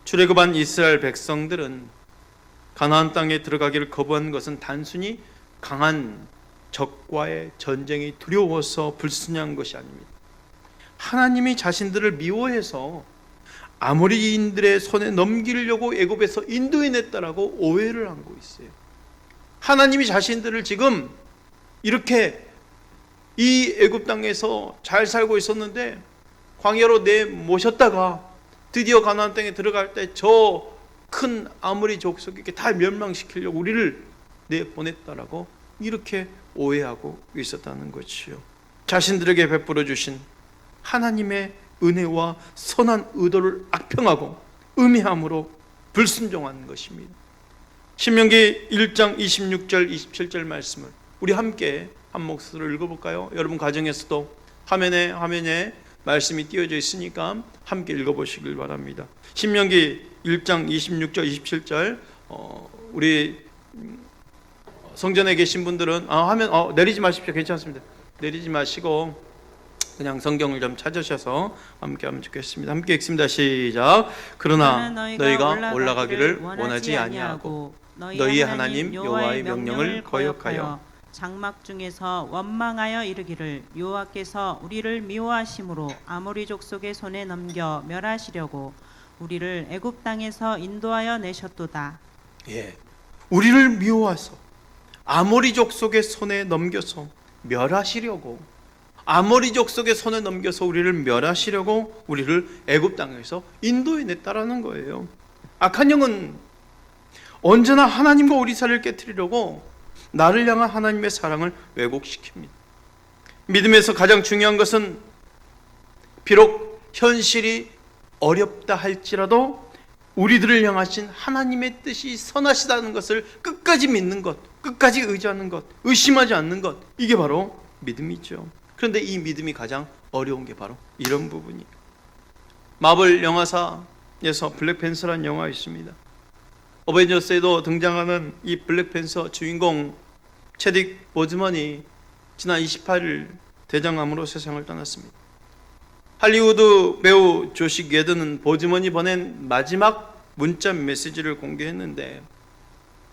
출애굽한 이스라엘 백성들은 가나안 땅에 들어가기를 거부한 것은 단순히 강한 적과의 전쟁이 두려워서 불순종한 것이 아닙니다. 하나님이 자신들을 미워해서 아모리인들의 손에 넘기려고 애굽에서 인도해냈다라고 오해를 하고 있어요. 하나님이 자신들을 지금 이렇게 이 애굽 땅에서 잘 살고 있었는데 광야로 내모셨다가 드디어 가나안 땅에 들어갈 때 저 큰 아모리 족속에게 다 멸망시키려고 우리를 내보냈다라고 이렇게 오해하고 있었다는 것이요. 자신들에게 베풀어 주신 하나님의 은혜와 선한 의도를 악평하고 음해함으로 불순종한 것입니다. 신명기 1장 26절 27절 말씀을 우리 함께 한 목소리로 읽어볼까요? 여러분 가정에서도 화면에 말씀이 띄어져 있으니까 함께 읽어보시길 바랍니다. 신명기 1장 26절 27절 우리 성전에 계신 분들은 화면 내리지 마십시오. 괜찮습니다. 내리지 마시고 그냥 성경을 좀 찾으셔서 함께 하면 좋겠습니다. 함께 읽습니다. 시작. 그러나 너희가 올라가기를 원하지 아니하고 너희의 하나님 여호와의 명령을 거역하여 장막 중에서 원망하여 이르기를 여호와께서 우리를 미워하심으로 아모리 족속의 손에 넘겨 멸하시려고 우리를 애굽 땅에서 인도하여 내셨도다. 예, 우리를 미워하서 아모리 족속의 손에 넘겨서 멸하시려고 아모리 족속의 손에 넘겨서 우리를 멸하시려고 우리를 애굽 땅에서 인도해냈다라는 거예요. 악한 영은 언제나 하나님과 우리 사이를 깨트리려고 나를 향한 하나님의 사랑을 왜곡시킵니다. 믿음에서 가장 중요한 것은 비록 현실이 어렵다 할지라도 우리들을 향하신 하나님의 뜻이 선하시다는 것을 끝까지 믿는 것, 끝까지 의지하는 것, 의심하지 않는 것, 이게 바로 믿음이죠. 그런데 이 믿음이 가장 어려운 게 바로 이런 부분이에요. 마블 영화사에서 블랙팬서라는 영화가 있습니다. 어벤져스에도 등장하는 이 블랙팬서 주인공 체딕 보즈먼이 지난 28일 대장암으로 세상을 떠났습니다. 할리우드 배우 조시 게드는 보즈먼이 보낸 마지막 문자 메시지를 공개했는데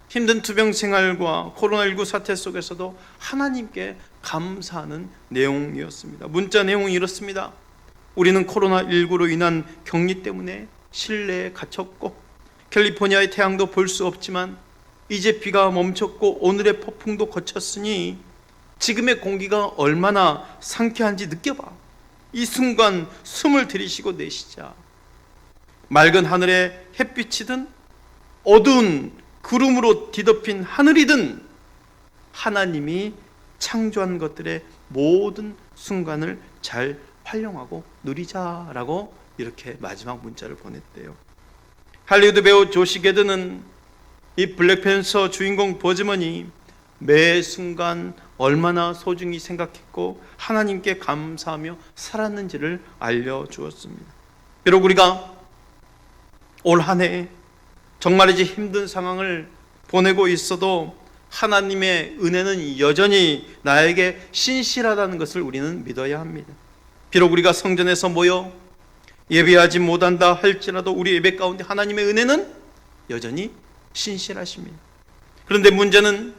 힘든 투병 생활과 코로나19 사태 속에서도 하나님께 감사하는 내용이었습니다. 문자 내용이 이렇습니다. 우리는 코로나19로 인한 격리 때문에 실내에 갇혔고 캘리포니아의 태양도 볼 수 없지만 이제 비가 멈췄고 오늘의 폭풍도 거쳤으니 지금의 공기가 얼마나 상쾌한지 느껴봐. 이 순간 숨을 들이쉬고 내쉬자. 맑은 하늘에 햇빛이든 어두운 구름으로 뒤덮인 하늘이든 하나님이 창조한 것들의 모든 순간을 잘 활용하고 누리자라고 이렇게 마지막 문자를 보냈대요. 할리우드 배우 조시 게드는 이 블랙팬서 주인공 보즈먼이 매 순간 얼마나 소중히 생각했고 하나님께 감사하며 살았는지를 알려주었습니다. 비록 우리가 올 한 해 정말이지 힘든 상황을 보내고 있어도 하나님의 은혜는 여전히 나에게 신실하다는 것을 우리는 믿어야 합니다. 비록 우리가 성전에서 모여 예배하지 못한다 할지라도 우리 예배 가운데 하나님의 은혜는 여전히 신실하십니다. 그런데 문제는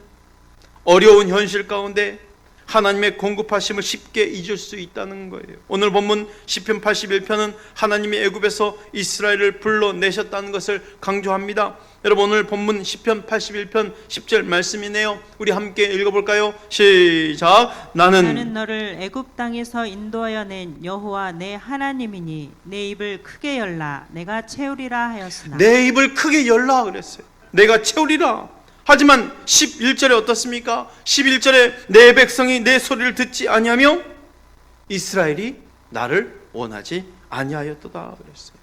어려운 현실 가운데 하나님의 공급하심을 쉽게 잊을 수 있다는 거예요. 오늘 본문 시편 81편은 하나님이 애굽에서 이스라엘을 불러내셨다는 것을 강조합니다. 여러분 오늘 본문 시편 81편 10절 말씀이네요. 우리 함께 읽어볼까요? 시작. 나는 너를 애굽 땅에서 인도하여 낸 여호와 내 하나님이니 내 입을 크게 열라 내가 채우리라 하였으나 내 입을 크게 열라 그랬어요. 내가 채우리라. 하지만 11절에 어떻습니까? 11절에 내 백성이 내 소리를 듣지 아니하며 이스라엘이 나를 원하지 아니하였도다 그랬어요.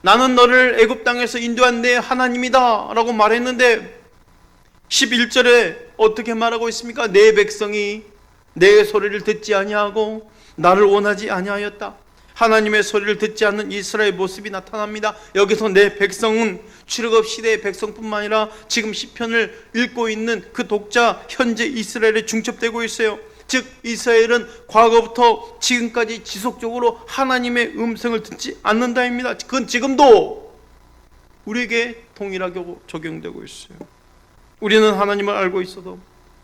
나는 너를 애굽 땅에서 인도한 내 하나님이다 라고 말했는데 11절에 어떻게 말하고 있습니까? 내 백성이 내 소리를 듣지 아니하고 나를 원하지 아니하였다. 하나님의 소리를 듣지 않는 이스라엘 모습이 나타납니다. 여기서 내 백성은 출애굽 시대의 백성뿐만 아니라 지금 시편을 읽고 있는 그 독자 현재 이스라엘에 중첩되고 있어요. 즉 이스라엘은 과거부터 지금까지 지속적으로 하나님의 음성을 듣지 않는다입니다. 그건 지금도 우리에게 동일하게 적용되고 있어요. 우리는 하나님을 알고 있어도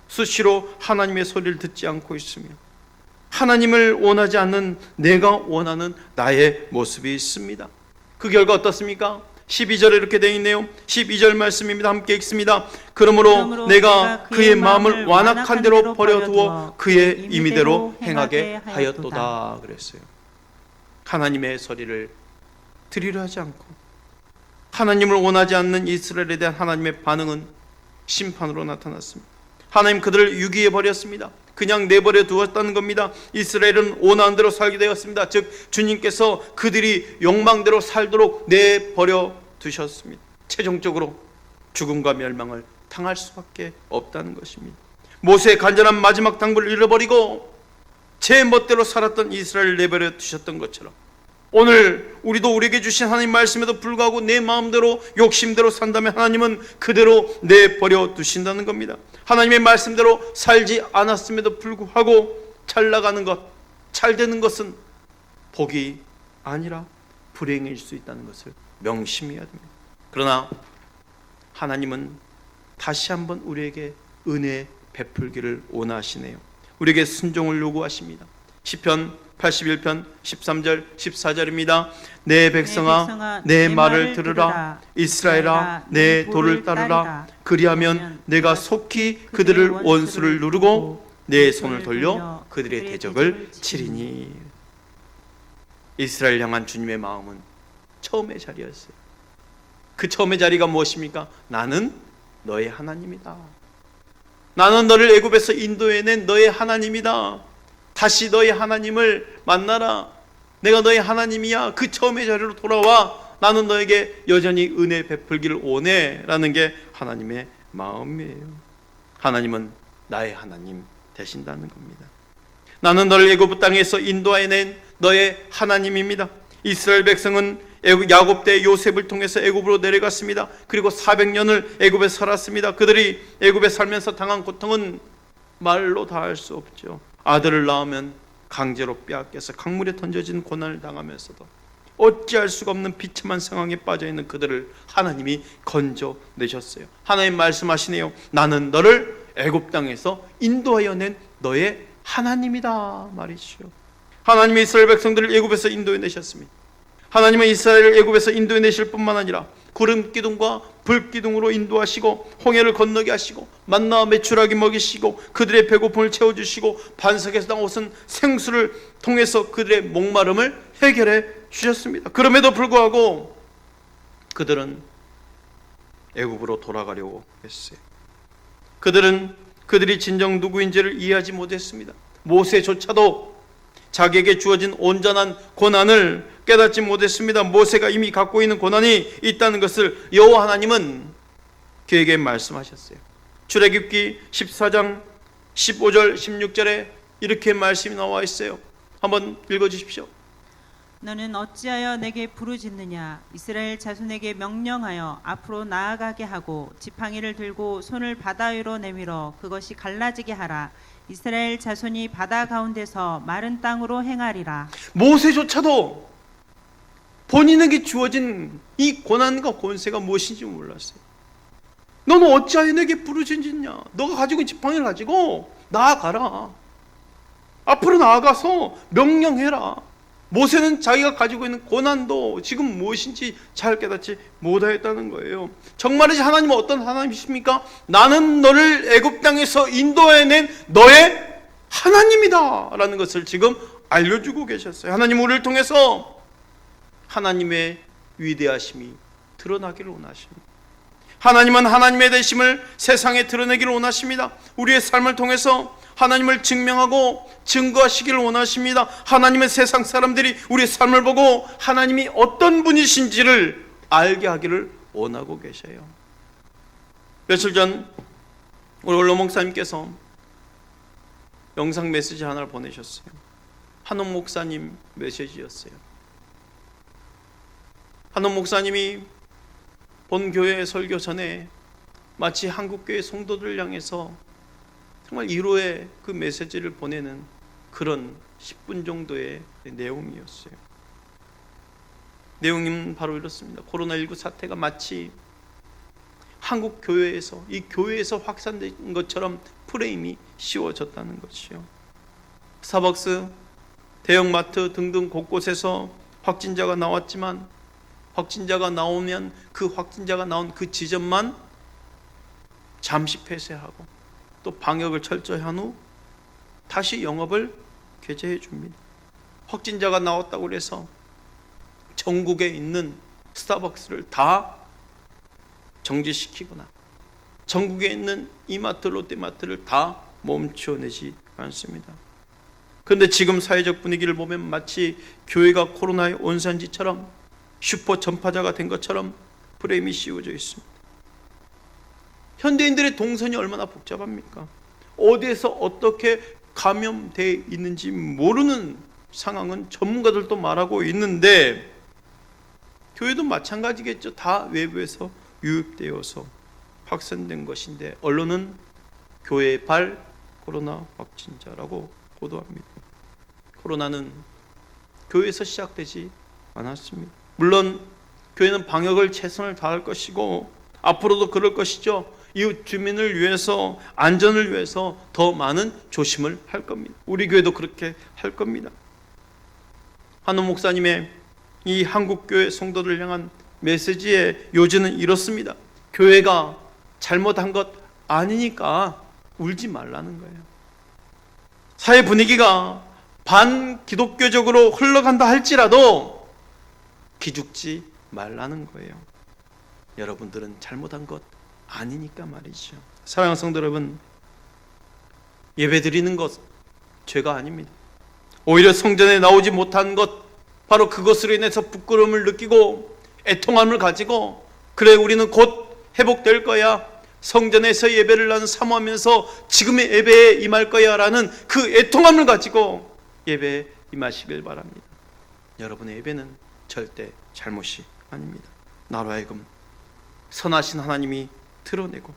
수시로 하나님의 소리를 듣지 않고 있으며 하나님을 원하지 않는 내가 원하는 나의 모습이 있습니다. 그 결과 어떻습니까? 12절에 이렇게 되어 있네요. 12절 말씀입니다. 함께 읽습니다. 그러므로 내가 그의 마음을 완악한 대로 버려두어 그의 임의대로 행하게 하였도다 그랬어요. 하나님의 소리를 들으려 하지 않고 하나님을 원하지 않는 이스라엘에 대한 하나님의 반응은 심판으로 나타났습니다. 하나님 그들을 유기해 버렸습니다. 그냥 내버려 두었다는 겁니다. 이스라엘은 원하는 대로 살게 되었습니다. 즉 주님께서 그들이 욕망대로 살도록 내버려 두셨습니다. 최종적으로 죽음과 멸망을 당할 수밖에 없다는 것입니다. 모세의 간절한 마지막 당부를 잃어버리고 제 멋대로 살았던 이스라엘을 내버려 두셨던 것처럼 오늘 우리도 우리에게 주신 하나님 말씀에도 불구하고 내 마음대로 욕심대로 산다면 하나님은 그대로 내버려 두신다는 겁니다. 하나님의 말씀대로 살지 않았음에도 불구하고 잘 나가는 것, 잘 되는 것은 복이 아니라 불행일 수 있다는 것을 명심해야 됩니다. 그러나 하나님은 다시 한번 우리에게 은혜 베풀기를 원하시네요. 우리에게 순종을 요구하십니다. 시편 81편 13절 14절입니다. 내 백성아 내 말을 들으라. 이스라엘아 내 도를 따르라. 그리하면 내가 속히 그들을 원수를 누르고 내 손을 돌려 그들의 대적을 치리니. 이스라엘 향한 주님의 마음은 처음의 자리였어요. 그 처음의 자리가 무엇입니까? 나는 너의 하나님이다. 나는 너를 애굽에서 인도해낸 너의 하나님이다. 다시 너의 하나님을 만나라. 내가 너의 하나님이야. 그 처음의 자리로 돌아와. 나는 너에게 여전히 은혜 베풀기를 원해 라는 게 하나님의 마음이에요. 하나님은 나의 하나님 되신다는 겁니다. 나는 너를 애굽 땅에서 인도해낸 너의 하나님입니다. 이스라엘 백성은 야곱 때 요셉을 통해서 애굽으로 내려갔습니다. 그리고 400년을 애굽에 살았습니다. 그들이 애굽에 살면서 당한 고통은 말로 다 할 수 없죠. 아들을 낳으면 강제로 빼앗겨서 강물에 던져진 고난을 당하면서도 어찌할 수가 없는 비참한 상황에 빠져있는 그들을 하나님이 건져내셨어요. 하나님 말씀하시네요. 나는 너를 애굽 땅에서 인도하여 낸 너의 하나님이다 말이죠. 하나님이 이스라엘 백성들을 애굽에서 인도해내셨습니다. 하나님은 이스라엘을 애굽에서 인도해내실 뿐만 아니라 구름 기둥과 불 기둥으로 인도하시고 홍해를 건너게 하시고 만나와 메추라기 먹이시고 그들의 배고픔을 채워주시고 반석에서 나오는 생수를 통해서 그들의 목마름을 해결해 주셨습니다. 그럼에도 불구하고 그들은 애굽으로 돌아가려고 했어요. 그들이 진정 누구인지를 이해하지 못했습니다. 모세조차도 자기에게 주어진 온전한 고난을 깨닫지 못했습니다. 모세가 이미 갖고 있는 고난이 있다는 것을 여호와 하나님은 그에게 말씀하셨어요. 출애굽기 14장 15절 16절에 이렇게 말씀이 나와 있어요. 한번 읽어주십시오. 너는 어찌하여 내게 부르짖느냐? 이스라엘 자손에게 명령하여 앞으로 나아가게 하고 지팡이를 들고 손을 바다 위로 내밀어 그것이 갈라지게 하라. 이스라엘 자손이 바다 가운데서 마른 땅으로 행하리라. 모세조차도 본인에게 주어진 이 고난과 권세가 무엇인지 몰랐어요. 너는 어찌하여 내게 부르짖느냐? 너가 가지고 있는 지팡이를 가지고 나아가라. 앞으로 나아가서 명령해라. 모세는 자기가 가지고 있는 고난도 지금 무엇인지 잘 깨닫지 못하였다는 거예요. 정말이지 하나님은 어떤 하나님이십니까? 나는 너를 애굽 땅에서 인도해낸 너의 하나님이다 라는 것을 지금 알려주고 계셨어요. 하나님 우리를 통해서 하나님의 위대하심이 드러나기를 원하십니다. 하나님은 하나님의 되심을 세상에 드러내기를 원하십니다. 우리의 삶을 통해서 하나님을 증명하고 증거하시기를 원하십니다. 하나님의 세상 사람들이 우리의 삶을 보고 하나님이 어떤 분이신지를 알게 하기를 원하고 계셔요. 며칠 전 우리 원로 목사님께서 영상 메시지 하나를 보내셨어요. 한옥 목사님 메시지였어요. 한옥 목사님이 본 교회 설교 전에 마치 한국교회 성도들을 향해서 정말 1호의 그 메시지를 보내는 그런 10분 정도의 내용이었어요. 내용은 바로 이렇습니다. 코로나19 사태가 마치 한국 교회에서, 이 교회에서 확산된 것처럼 프레임이 씌워졌다는 것이요. 스타벅스, 대형마트 등등 곳곳에서 확진자가 나왔지만, 확진자가 나오면 그 확진자가 나온 그 지점만 잠시 폐쇄하고 또 방역을 철저히 한 후 다시 영업을 개최해 줍니다. 확진자가 나왔다고 해서 전국에 있는 스타벅스를 다 정지시키거나 전국에 있는 이마트, 롯데마트를 다 멈춰내지 않습니다. 그런데 지금 사회적 분위기를 보면 마치 교회가 코로나의 온산지처럼 슈퍼 전파자가 된 것처럼 프레임이 씌워져 있습니다. 현대인들의 동선이 얼마나 복잡합니까? 어디에서 어떻게 감염되어 있는지 모르는 상황은 전문가들도 말하고 있는데, 교회도 마찬가지겠죠. 다 외부에서 유입되어서 확산된 것인데 언론은 교회의 발 코로나 확진자라고 보도합니다. 코로나는 교회에서 시작되지 않았습니다. 물론 교회는 방역을 최선을 다할 것이고 앞으로도 그럴 것이죠. 이웃 주민을 위해서, 안전을 위해서 더 많은 조심을 할 겁니다. 우리 교회도 그렇게 할 겁니다. 한우 목사님의 이 한국교회 성도들 향한 메시지의 요지는 이렇습니다. 교회가 잘못한 것 아니니까 울지 말라는 거예요. 사회 분위기가 반기독교적으로 흘러간다 할지라도 기죽지 말라는 거예요. 여러분들은 잘못한 것 아니니까 말이죠. 사랑하는 성도 여러분, 예배드리는 것 죄가 아닙니다. 오히려 성전에 나오지 못한 것, 바로 그것으로 인해서 부끄러움을 느끼고 애통함을 가지고, 그래 우리는 곧 회복될 거야, 성전에서 예배를 나는 사모하면서 지금의 예배에 임할 거야 라는 그 애통함을 가지고 예배에 임하시길 바랍니다. 여러분의 예배는 절대 잘못이 아닙니다. 나로 하여금 선하신 하나님이 드러내고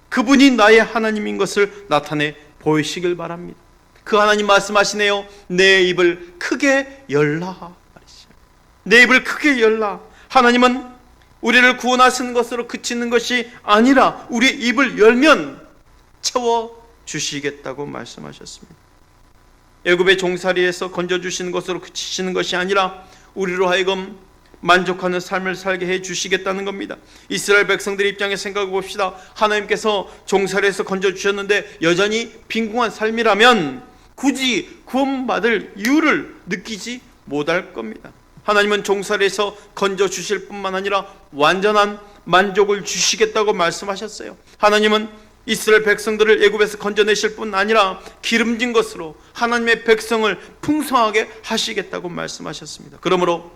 그분이 나의 하나님인 것을 나타내 보이시길 바랍니다. 그 하나님 말씀하시네요. 내 입을 크게 열라 말이죠. 내 입을 크게 열라. 하나님은 우리를 구원하시는 것으로 그치는 것이 아니라 우리 입을 열면 채워주시겠다고 말씀하셨습니다. 애굽의 종살이에서 건져주시는 것으로 그치시는 것이 아니라 우리로 하여금 만족하는 삶을 살게 해주시겠다는 겁니다. 이스라엘 백성들의 입장에 생각해 봅시다. 하나님께서 종살이에서 건져주셨는데 여전히 빈궁한 삶이라면 굳이 구원받을 이유를 느끼지 못할 겁니다. 하나님은 종살이에서 건져주실 뿐만 아니라 완전한 만족을 주시겠다고 말씀하셨어요. 하나님은 이스라엘 백성들을 애굽에서 건져내실 뿐 아니라 기름진 것으로 하나님의 백성을 풍성하게 하시겠다고 말씀하셨습니다. 그러므로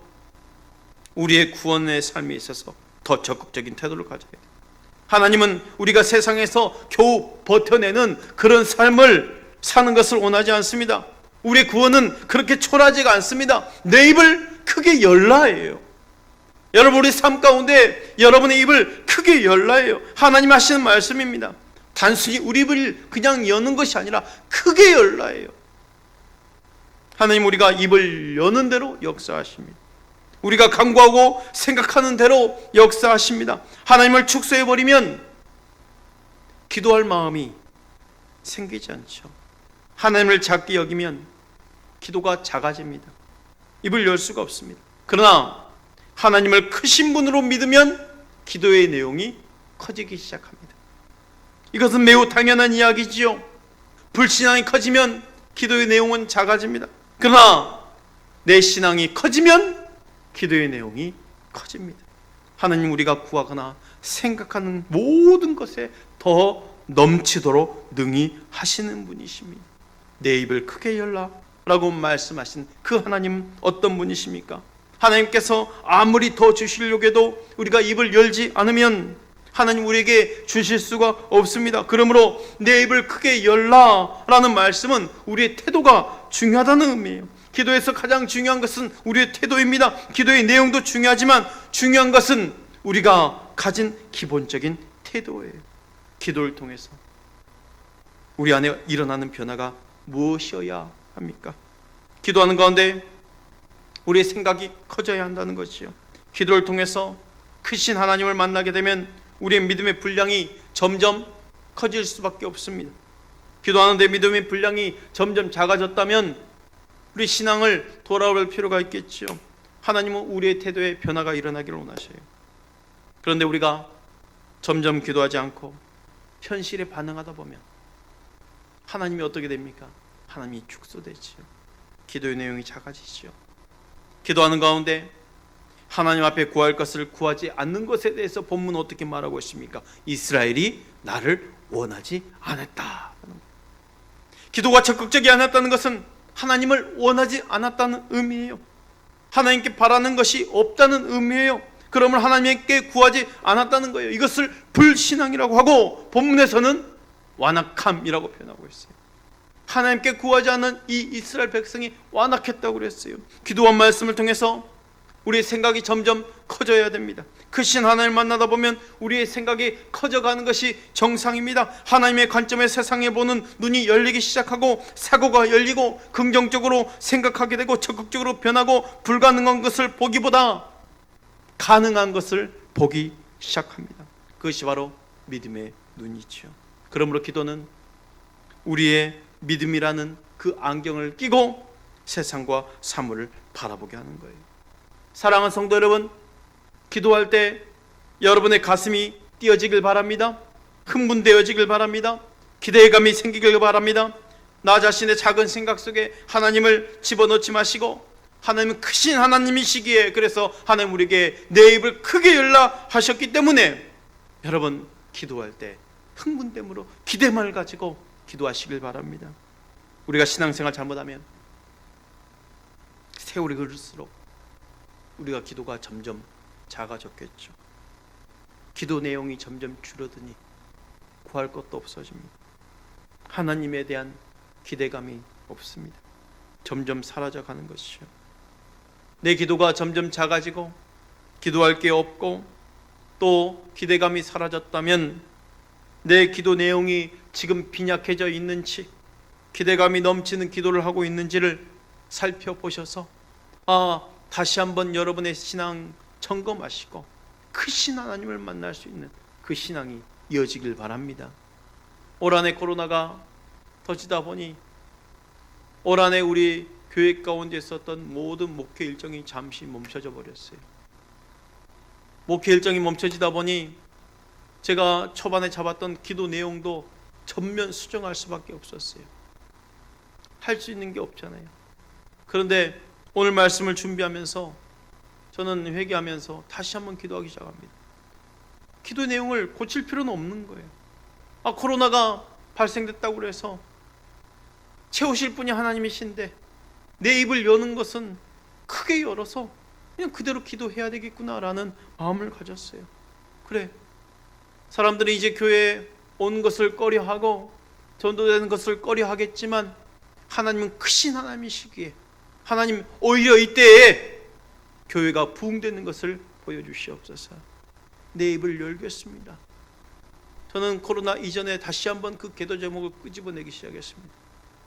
우리의 구원의 삶에 있어서 더 적극적인 태도를 가져야 돼요. 하나님은 우리가 세상에서 겨우 버텨내는 그런 삶을 사는 것을 원하지 않습니다. 우리의 구원은 그렇게 초라하지가 않습니다. 내 입을 크게 열라예요. 여러분, 우리 삶 가운데 여러분의 입을 크게 열라예요. 하나님 하시는 말씀입니다. 단순히 우리 입을 그냥 여는 것이 아니라 크게 열라예요. 하나님 우리가 입을 여는 대로 역사하십니다. 우리가 간구하고 생각하는 대로 역사하십니다. 하나님을 축소해버리면 기도할 마음이 생기지 않죠. 하나님을 작게 여기면 기도가 작아집니다. 입을 열 수가 없습니다. 그러나 하나님을 크신 분으로 믿으면 기도의 내용이 커지기 시작합니다. 이것은 매우 당연한 이야기지요. 불신앙이 커지면 기도의 내용은 작아집니다. 그러나 내 신앙이 커지면 기도의 내용이 커집니다. 하나님 우리가 구하거나 생각하는 모든 것에 더 넘치도록 능히 하시는 분이십니다. 내 입을 크게 열라 라고 말씀하신 그 하나님 어떤 분이십니까? 하나님께서 아무리 더 주시려고 해도 우리가 입을 열지 않으면 하나님 우리에게 주실 수가 없습니다. 그러므로 내 입을 크게 열라 라는 말씀은 우리의 태도가 중요하다는 의미예요. 기도에서 가장 중요한 것은 우리의 태도입니다. 기도의 내용도 중요하지만 중요한 것은 우리가 가진 기본적인 태도예요. 기도를 통해서 우리 안에 일어나는 변화가 무엇이어야 합니까? 기도하는 가운데 우리의 생각이 커져야 한다는 것이요. 기도를 통해서 크신 하나님을 만나게 되면 우리의 믿음의 분량이 점점 커질 수밖에 없습니다. 기도하는데 믿음의 분량이 점점 작아졌다면 우리 신앙을 돌아볼 필요가 있겠지요. 하나님은 우리의 태도에 변화가 일어나기를 원하셔요. 그런데 우리가 점점 기도하지 않고 현실에 반응하다 보면 하나님이 어떻게 됩니까? 하나님이 축소되지요. 기도의 내용이 작아지지요. 기도하는 가운데 하나님 앞에 구할 것을 구하지 않는 것에 대해서 본문은 어떻게 말하고 있습니까? 이스라엘이 나를 원하지 않았다. 기도가 적극적이 않았다는 것은 하나님을 원하지 않았다는 의미예요. 하나님께 바라는 것이 없다는 의미예요. 그러면 하나님께 구하지 않았다는 거예요. 이것을 불신앙이라고 하고 본문에서는 완악함이라고 표현하고 있어요. 하나님께 구하지 않은 이 이스라엘 백성이 완악했다고 그랬어요. 기도한 말씀을 통해서 우리의 생각이 점점 커져야 됩니다. 크신 하나님을 만나다 보면 우리의 생각이 커져가는 것이 정상입니다. 하나님의 관점에 세상에 보는 눈이 열리기 시작하고 사고가 열리고 긍정적으로 생각하게 되고 적극적으로 변하고 불가능한 것을 보기보다 가능한 것을 보기 시작합니다. 그것이 바로 믿음의 눈이죠. 그러므로 기도는 우리의 믿음이라는 그 안경을 끼고 세상과 사물을 바라보게 하는 거예요. 사랑하는 성도 여러분, 기도할 때 여러분의 가슴이 뛰어지길 바랍니다. 흥분되어지길 바랍니다. 기대감이 생기길 바랍니다. 나 자신의 작은 생각 속에 하나님을 집어넣지 마시고 하나님은 크신 하나님이시기에 그래서 하나님 우리에게 내 입을 크게 열라 하셨기 때문에 여러분 기도할 때 흥분됨으로 기대만을 가지고 기도하시길 바랍니다. 우리가 신앙생활 잘못하면 세월이 흐를수록 우리가 기도가 점점 작아졌겠죠. 기도 내용이 점점 줄어드니 구할 것도 없어집니다. 하나님에 대한 기대감이 없습니다. 점점 사라져가는 것이죠. 내 기도가 점점 작아지고 기도할 게 없고 또 기대감이 사라졌다면 내 기도 내용이 지금 빈약해져 있는지 기대감이 넘치는 기도를 하고 있는지를 살펴보셔서 다시 한번 여러분의 신앙 점검하시고 크신 하나님을 만날 수 있는 그 신앙이 이어지길 바랍니다. 올 한해 코로나가 터지다 보니 올 한해 우리 교회 가운데 있었던 모든 목회 일정이 잠시 멈춰져 버렸어요. 목회 일정이 멈춰지다 보니 제가 초반에 잡았던 기도 내용도 전면 수정할 수밖에 없었어요. 할 수 있는 게 없잖아요. 그런데 오늘 말씀을 준비하면서 저는 회개하면서 다시 한번 기도하기 시작합니다. 기도 내용을 고칠 필요는 없는 거예요. 코로나가 발생됐다고 해서 채우실 분이 하나님이신데 내 입을 여는 것은 크게 열어서 그냥 그대로 기도해야 되겠구나라는 마음을 가졌어요. 그래, 사람들이 이제 교회에 온 것을 꺼려하고 전도되는 것을 꺼려하겠지만 하나님은 크신 하나님이시기에 하나님 오히려 이때에 교회가 부흥되는 것을 보여주시옵소서. 내 입을 열겠습니다. 저는 코로나 이전에 다시 한번 그 기도 제목을 끄집어내기 시작했습니다.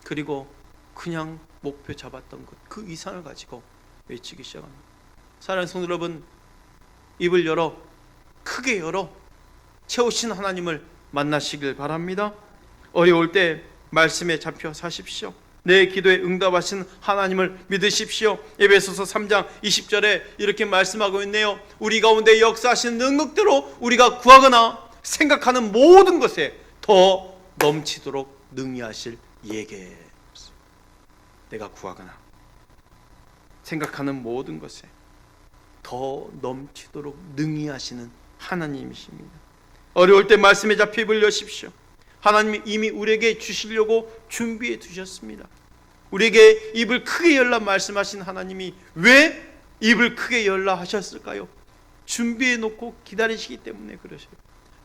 그리고 그냥 목표 잡았던 것 그 이상을 가지고 외치기 시작합니다. 사랑하는 성도 여러분, 입을 열어 크게 열어 채우신 하나님을 만나시길 바랍니다. 어려울 때 말씀에 잡혀 사십시오. 내 기도에 응답하신 하나님을 믿으십시오. 에베소서 3장 20절에 이렇게 말씀하고 있네요. 우리 가운데 역사하시는 능력대로 우리가 구하거나 생각하는 모든 것에 더 넘치도록 능히 하실 이에게. 내가 구하거나 생각하는 모든 것에 더 넘치도록 능히 하시는 하나님이십니다. 어려울 때 말씀에 잡혀 입을 여십시오. 하나님이 이미 우리에게 주시려고 준비해 두셨습니다. 우리에게 입을 크게 열라 말씀하신 하나님이 왜 입을 크게 열라 하셨을까요? 준비해 놓고 기다리시기 때문에 그러셔요.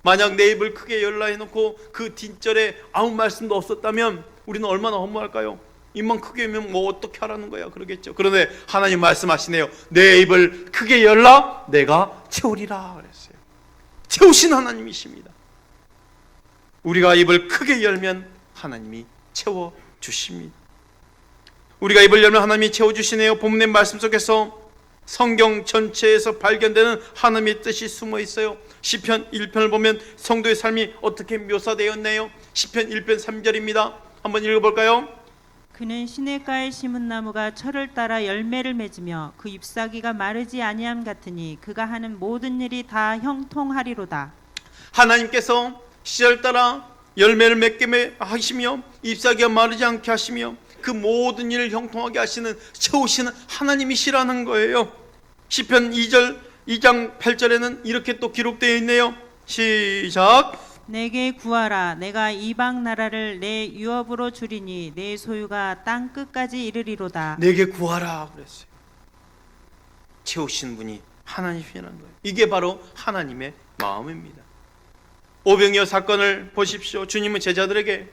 만약 내 입을 크게 열라 해놓고 그 뒷절에 아무 말씀도 없었다면 우리는 얼마나 허무할까요? 입만 크게 열면 뭐 어떻게 하라는 거야 그러겠죠. 그런데 하나님 말씀하시네요. 내 입을 크게 열라 내가 채우리라 그랬어요. 채우신 하나님이십니다. 우리가 입을 크게 열면 하나님이 채워주십니다. 우리가 입을 열면 하나님이 채워주시네요. 본문의 말씀 속에서 성경 전체에서 발견되는 하나님의 뜻이 숨어 있어요. 시편 1편을 보면 성도의 삶이 어떻게 묘사되었네요. 시편 1편 3절입니다. 한번 읽어볼까요? 그는 시냇가에 심은 나무가 철을 따라 열매를 맺으며 그 잎사귀가 마르지 아니함 같으니 그가 하는 모든 일이 다 형통하리로다. 하나님께서 시절 따라 열매를 맺게 하시며 잎사귀가 마르지 않게 하시며 그 모든 일을 형통하게 하시는 채우시는 하나님이시라는 거예요. 시편 2장 8절에는 이렇게 또 기록되어 있네요. 시작. 내게 구하라. 내가 이방 나라를 내 유업으로 주리니 내 소유가 땅 끝까지 이르리로다. 내게 구하라 그랬어요. 채우시는 분이 하나님이라는 거예요. 이게 바로 하나님의 마음입니다. 오병이어 사건을 보십시오. 주님은 제자들에게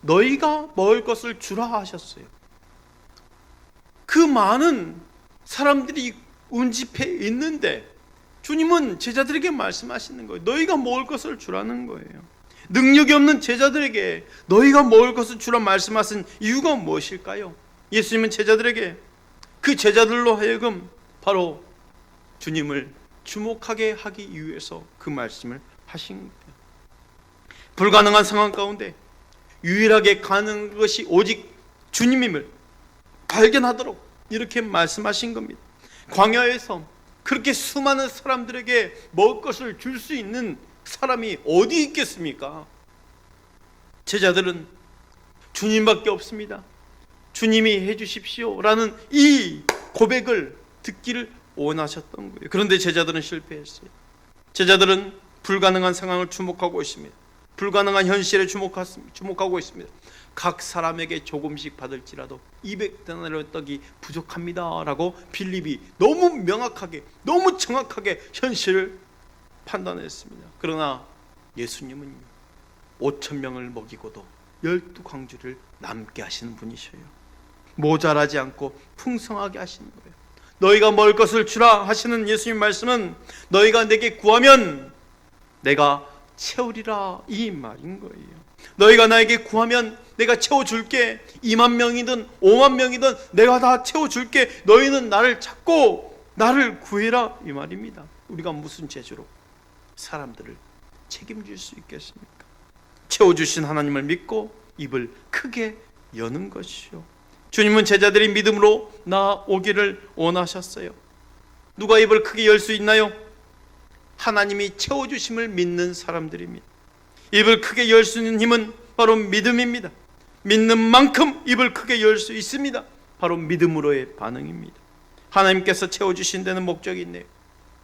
너희가 먹을 것을 주라 하셨어요. 그 많은 사람들이 운집해 있는데 주님은 제자들에게 말씀하시는 거예요. 너희가 먹을 것을 주라는 거예요. 능력이 없는 제자들에게 너희가 먹을 것을 주라 말씀하신 이유가 무엇일까요? 예수님은 제자들에게 그 제자들로 하여금 바로 주님을 주목하게 하기 위해서 그 말씀을 하신 거예요. 불가능한 상황 가운데 유일하게 가능한 것이 오직 주님임을 발견하도록 이렇게 말씀하신 겁니다. 광야에서 그렇게 수많은 사람들에게 먹을 것을 줄 수 있는 사람이 어디 있겠습니까? 제자들은 주님밖에 없습니다. 주님이 해주십시오 라는 이 고백을 듣기를 원하셨던 거예요. 그런데 제자들은 실패했어요. 제자들은 불가능한 상황을 주목하고 있습니다. 불가능한 현실에 주목하고 있습니다. 각 사람에게 조금씩 받을지라도 200데나리온 떡이 부족합니다 라고 빌립이 너무 명확하게 너무 정확하게 현실을 판단했습니다. 그러나 예수님은 5,000명을 먹이고도 12광주를 남게 하시는 분이셔요. 모자라지 않고 풍성하게 하시는 거예요. 너희가 먹을 것을 주라 하시는 예수님 말씀은 너희가 내게 구하면 내가 채우리라 이 말인 거예요. 너희가 나에게 구하면 내가 채워줄게. 2만 명이든 5만 명이든 내가 다 채워줄게. 너희는 나를 찾고 나를 구해라 이 말입니다. 우리가 무슨 재주로 사람들을 책임질 수 있겠습니까? 채워주신 하나님을 믿고 입을 크게 여는 것이요. 주님은 제자들이 믿음으로 나오기를 원하셨어요. 누가 입을 크게 열 수 있나요? 하나님이 채워주심을 믿는 사람들입니다. 입을 크게 열 수 있는 힘은 바로 믿음입니다. 믿는 만큼 입을 크게 열 수 있습니다. 바로 믿음으로의 반응입니다. 하나님께서 채워주신 데는 목적이 있네요.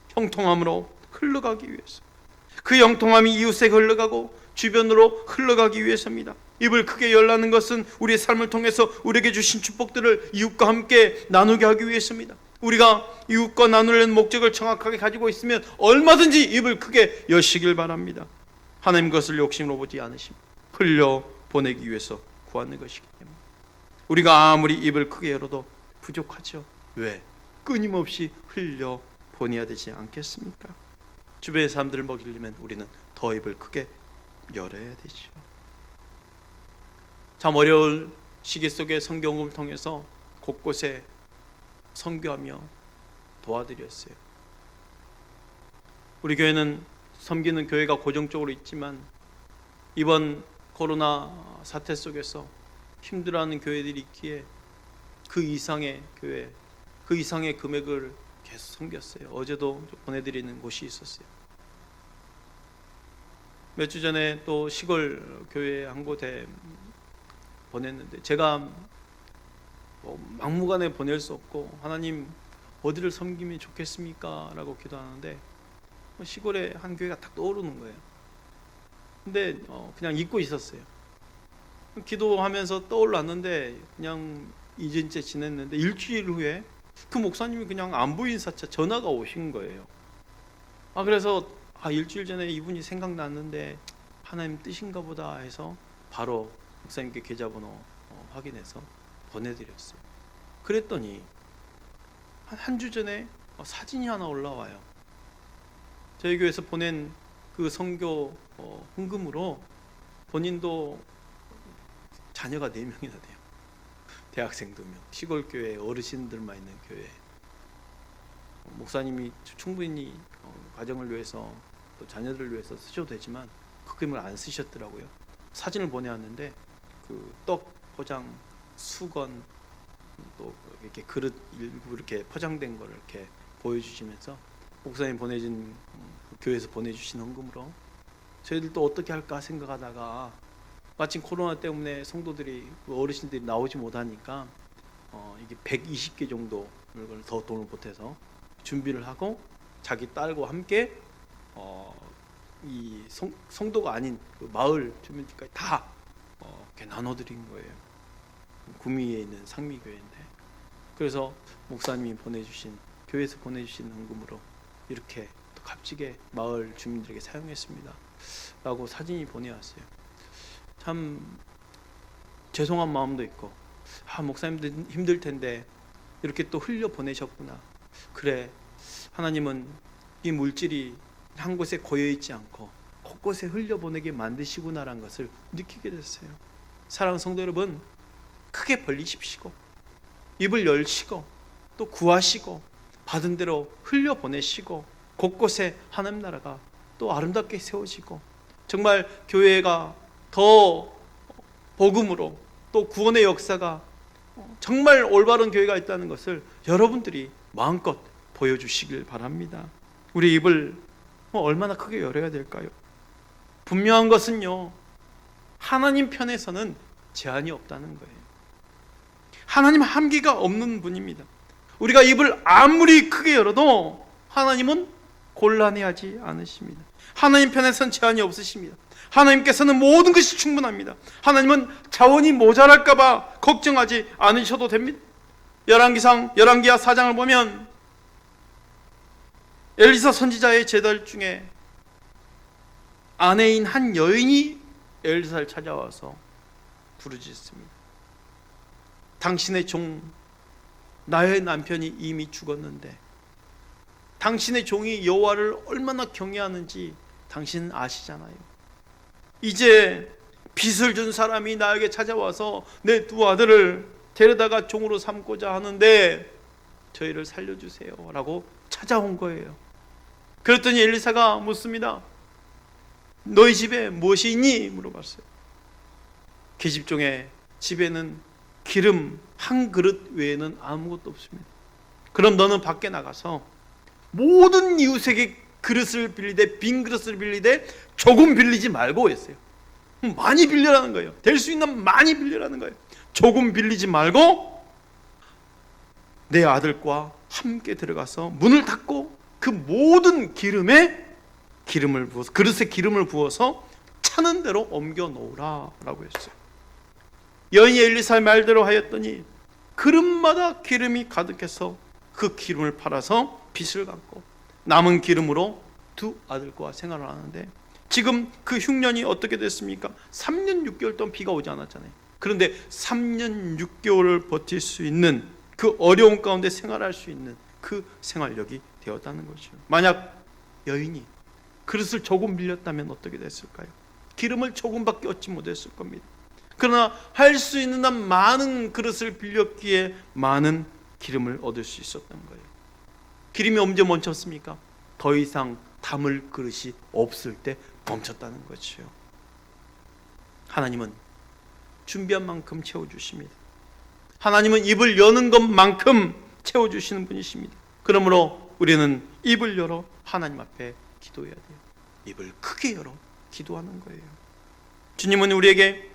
형통함으로 흘러가기 위해서. 그 형통함이 이웃에 흘러가고 주변으로 흘러가기 위해서입니다. 입을 크게 열라는 것은 우리의 삶을 통해서 우리에게 주신 축복들을 이웃과 함께 나누게 하기 위해서입니다. 우리가 이웃과 나누려는 목적을 정확하게 가지고 있으면 얼마든지 입을 크게 여시길 바랍니다. 하나님 것을 욕심으로 보지 않으십니다. 흘려 보내기 위해서 구하는 것이기 때문에 우리가 아무리 입을 크게 열어도 부족하죠. 왜? 끊임없이 흘려 보내야 되지 않겠습니까? 주변의 사람들을 먹이려면 우리는 더 입을 크게 열어야 되죠. 참 어려운 시기 속에 성경을 통해서 곳곳에 선교하며 도와드렸어요. 우리 교회는 섬기는 교회가 고정적으로 있지만 이번 코로나 사태 속에서 힘들어하는 교회들이 있기에 그 이상의 교회, 그 이상의 금액을 계속 섬겼어요. 어제도 보내드리는 곳이 있었어요. 몇 주 전에 또 시골 교회 한 곳에 보냈는데 제가 막무가내 보낼 수 없고 하나님 어디를 섬기면 좋겠습니까? 라고 기도하는데 시골에 한 교회가 딱 떠오르는 거예요. 근데 그냥 잊고 있었어요. 기도하면서 떠올랐는데 그냥 잊은 채 지냈는데 일주일 후에 그 목사님이 그냥 안부 인사차 전화가 오신 거예요. 그래서 일주일 전에 이분이 생각났는데 하나님 뜻인가 보다 해서 바로 목사님께 계좌번호 확인해서 보내드렸어요. 그랬더니 한 주 전에 사진이 하나 올라와요. 저희 교회에서 보낸 그 선교 헌금으로 본인도 자녀가 4명이나 돼요. 대학생 2명, 시골 교회 어르신들만 있는 교회. 목사님이 충분히 가정을 위해서 또 자녀들을 위해서 쓰셔도 되지만 그 금을 안 쓰셨더라고요. 사진을 보내왔는데 그 떡 포장, 수건, 또 이렇게 그릇 일부 이렇게 포장된 거를 이렇게 보여주시면서 목사님 보내준 교회에서 보내주신 헌금으로 저희들도 어떻게 할까 생각하다가 마침 코로나 때문에 성도들이 어르신들이 나오지 못하니까 이게 120개 정도 더 돈을 보태서 준비를 하고 자기 딸과 함께 이 성도가 아닌 그 마을 주민들까지 다 이렇게 나눠드린 거예요. 구미에 있는 상미교회인데, 그래서 목사님이 보내주신 교회에서 보내주신 헌금으로 이렇게 또 값지게 마을 주민들에게 사용했습니다 라고 사진이 보내왔어요. 참 죄송한 마음도 있고, 목사님도 힘들 텐데 이렇게 또 흘려 보내셨구나. 그래, 하나님은 이 물질이 한 곳에 고여 있지 않고 곳곳에 흘려 보내게 만드시구나라는 것을 느끼게 됐어요. 사랑하는 성도 여러분, 크게 벌리십시오. 입을 열시고 또 구하시고 받은 대로 흘려 보내시고 곳곳에 하나님 나라가 또 아름답게 세워지고 정말 교회가 더 복음으로 또 구원의 역사가 정말 올바른 교회가 있다는 것을 여러분들이 마음껏 보여주시길 바랍니다. 우리 입을 얼마나 크게 열어야 될까요? 분명한 것은요, 하나님 편에서는 제한이 없다는 거예요. 하나님 한계가 없는 분입니다. 우리가 입을 아무리 크게 열어도 하나님은 곤란해하지 않으십니다. 하나님 편에서는 제한이 없으십니다. 하나님께서는 모든 것이 충분합니다. 하나님은 자원이 모자랄까 봐 걱정하지 않으셔도 됩니다. 열왕기하 4장을 보면 엘리사 선지자의 제들 중에 아내인 한 여인이 엘리사를 찾아와서 부르짖습니다. 당신의 종, 나의 남편이 이미 죽었는데 당신의 종이 여호와를 얼마나 경외하는지 당신은 아시잖아요. 이제 빚을 준 사람이 나에게 찾아와서 내 2 아들을 데려다가 종으로 삼고자 하는데 저희를 살려주세요 라고 찾아온 거예요. 그랬더니 엘리사가 묻습니다. 너희 집에 무엇이 있니? 물어봤어요. 계집종의 집에는 기름 1 그릇 외에는 아무것도 없습니다. 그럼 너는 밖에 나가서 모든 이웃에게 그릇을 빌리되 빈 그릇을 빌리되 조금 빌리지 말고 했어요. 많이 빌려라는 거예요. 될 수 있는 많이 빌려라는 거예요. 조금 빌리지 말고 내 아들과 함께 들어가서 문을 닫고 그 모든 기름에 기름을 부어서 그릇에 기름을 부어서 차는 대로 옮겨 놓으라 라고 했어요. 여인이 엘리사의 말대로 하였더니 그릇마다 기름이 가득해서 그 기름을 팔아서 빚을 갚고 남은 기름으로 2 아들과 생활을 하는데, 지금 그 흉년이 어떻게 됐습니까? 3년 6개월 동안 비가 오지 않았잖아요. 그런데 3년 6개월을 버틸 수 있는 그 어려운 가운데 생활할 수 있는 그 생활력이 되었다는 거죠. 만약 여인이 그릇을 조금 빌렸다면 어떻게 됐을까요? 기름을 조금밖에 얻지 못했을 겁니다. 그러나 할 수 있는 한 많은 그릇을 빌렸기에 많은 기름을 얻을 수 있었던 거예요. 기름이 언제 멈췄습니까? 더 이상 담을 그릇이 없을 때 멈췄다는 거죠. 하나님은 준비한 만큼 채워주십니다. 하나님은 입을 여는 것만큼 채워주시는 분이십니다. 그러므로 우리는 입을 열어 하나님 앞에 기도해야 돼요. 입을 크게 열어 기도하는 거예요. 주님은 우리에게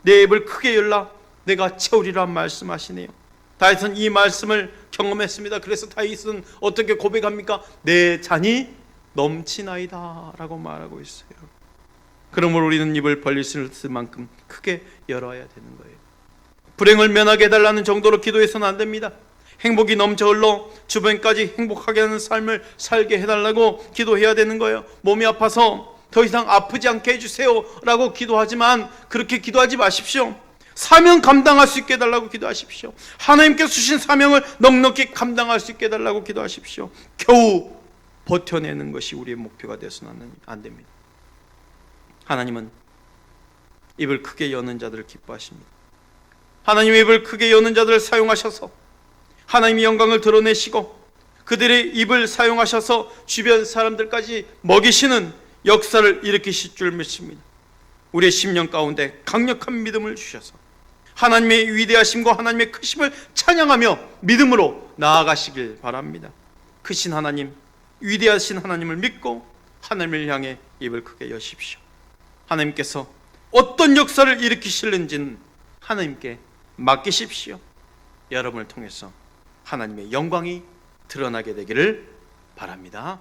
내 입을 크게 열라 내가 채우리라 말씀하시네요. 다윗은 이 말씀을 경험했습니다. 그래서 다윗은 어떻게 고백합니까? 내 잔이 넘치나이다 라고 말하고 있어요. 그러므로 우리는 입을 벌릴 수 있을 만큼 크게 열어야 되는 거예요. 불행을 면하게 해달라는 정도로 기도해서는 안 됩니다. 행복이 넘쳐 흘러 주변까지 행복하게 하는 삶을 살게 해달라고 기도해야 되는 거예요. 몸이 아파서 더 이상 아프지 않게 해주세요 라고 기도하지만 그렇게 기도하지 마십시오. 사명 감당할 수 있게 해달라고 기도하십시오. 하나님께서 주신 사명을 넉넉히 감당할 수 있게 해달라고 기도하십시오. 겨우 버텨내는 것이 우리의 목표가 되어서는 안 됩니다. 하나님은 입을 크게 여는 자들을 기뻐하십니다. 하나님의 입을 크게 여는 자들을 사용하셔서 하나님의 영광을 드러내시고 그들의 입을 사용하셔서 주변 사람들까지 먹이시는 역사를 일으키실 줄 믿습니다. 우리의 심령 가운데 강력한 믿음을 주셔서 하나님의 위대하심과 하나님의 크심을 찬양하며 믿음으로 나아가시길 바랍니다. 크신 하나님, 위대하신 하나님을 믿고 하나님을 향해 입을 크게 여십시오. 하나님께서 어떤 역사를 일으키실는지는 하나님께 맡기십시오. 여러분을 통해서 하나님의 영광이 드러나게 되기를 바랍니다.